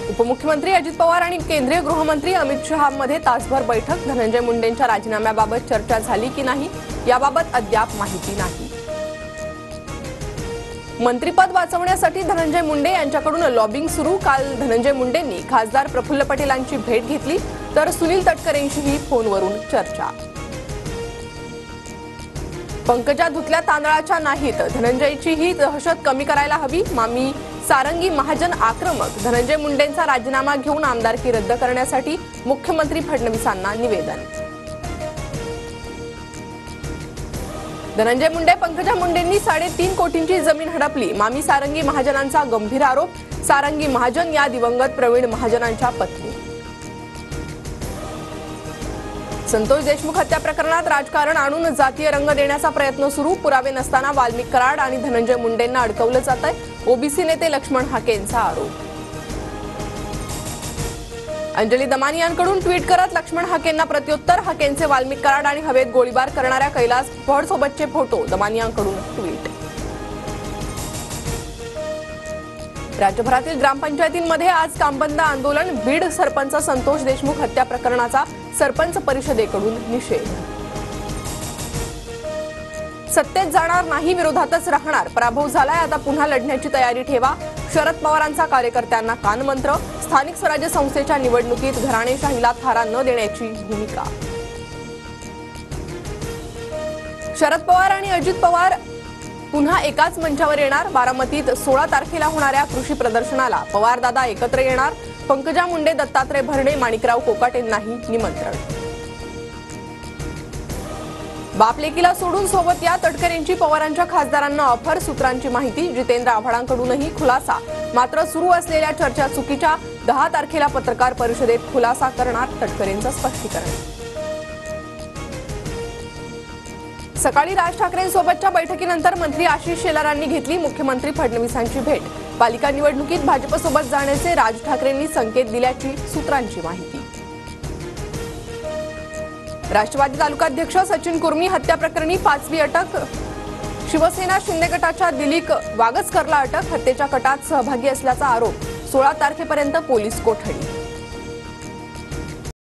उपमुख्यमंत्री अजित पवार आणि केंद्रीय गृहमंत्री अमित शहा मध्ये तासभर बैठक। धनंजय मुंडेंच्या राजीनाम्याबाबत चर्चा झाली की नाही याबाबत अद्याप माहिती नाही। मंत्रिपद वाचवण्यासाठी धनंजय मुंडे यांच्याकडून लॉबिंग सुरू। काल धनंजय मुंडेंनी खासदार प्रफुल्ल पटेलांची भेट घेतली तर सुनील तटकरेंशीही फोनवरून चर्चा। पंकजा धुतल्या तांदळाच्या नाहीत, धनंजयची ही दहशत कमी करायला हवी। मामी सारंगी महाजन आक्रमक। धनंजय मुंडेंचा राजीनामा घेऊन आमदारकी रद्द करण्यासाठी मुख्यमंत्री फडणवीसांना निवेदन। धनंजय मुंडे पंकजा मुंडेंनी 3.5 कोटींची जमीन हडपली। मामी सारंगी महाजनांचा गंभीर आरोप। सारंगी महाजन या दिवंगत प्रवीण महाजनांच्या पत्नी। संतोष देशमुख हत्या प्रकरणात राजकारण आणून जातीय रंग देण्याचा प्रयत्न सुरू। पुरावे नसताना वाल्मिक कराड आणि धनंजय मुंडेंना अडकवलं जातंय, ओबीसी नेते लक्ष्मण हाकेंचा आरोप। अंजली दमानी यांकडून ट्विट करत लक्ष्मण हाकेंना प्रत्युत्तर। हाकेंचे वाल्मिक कराड आणि हवेत गोळीबार करणाऱ्या कैलास फडसोबतचे फोटो। दमानी यांकडून ट्विट। राज्यभरातील ग्रामपंचायतींमध्ये आज कामबंद आंदोलन। बीड सरपंच संतोष देशमुख हत्या प्रकरणाचा सरपंच परिषदेकडून निषेध। सत्तेत जाणार नाही, विरोधातच राहणार। पराभव झालाय, आता पुन्हा लढण्याची तयारी ठेवा। शरद पवारांचा कार्यकर्त्यांना कानमंत्र। स्थानिक स्वराज्य संस्थेच्या निवडणुकीत घराणेशाहीला थारा न देण्याची भूमिका। शरद पवार आणि अजित पवार पुन्हा एकाच मंचावर येणार। बारामतीत 16 तारखेला होणाऱ्या कृषी प्रदर्शनाला पवार दादा एकत्र येणार। पंकजा मुंडे, दत्तात्रय भरणे, माणिकराव कोकाटेंनाही निमंत्रण। बापलेकीला सोडून सोबत या, तटकरेंची पवारांच्या खासदारांना ऑफर। सूत्रांची माहिती। जितेंद्र आव्हाडांकडूनही खुलासा। मात्र सुरू असलेल्या चर्चा चुकीच्या। 10 तारखेला पत्रकार परिषदेत खुलासा करणार तटकरेंचं स्पष्टीकरण। सकाळी राज ठाकरेंसोबतच्या बैठकीनंतर मंत्री आशिष शेलारांनी घेतली मुख्यमंत्री फडणवीसांची भेट। पालिका निवडणुकीत भाजपसोबत जाण्याचे राज ठाकरेंनी संकेत दिल्याची सूत्रांची माहिती। राष्ट्रवादी तालुकाध्यक्ष सचिन कुर्मी हत्या प्रकरणी 5वी अटक। शिवसेना शिंदे गटाच्या दिलीप वागसकरला अटक। हत्येच्या कटात सहभागी असल्याचा आरोप। 16 तारखेपर्यंत पोलीस कोठडी।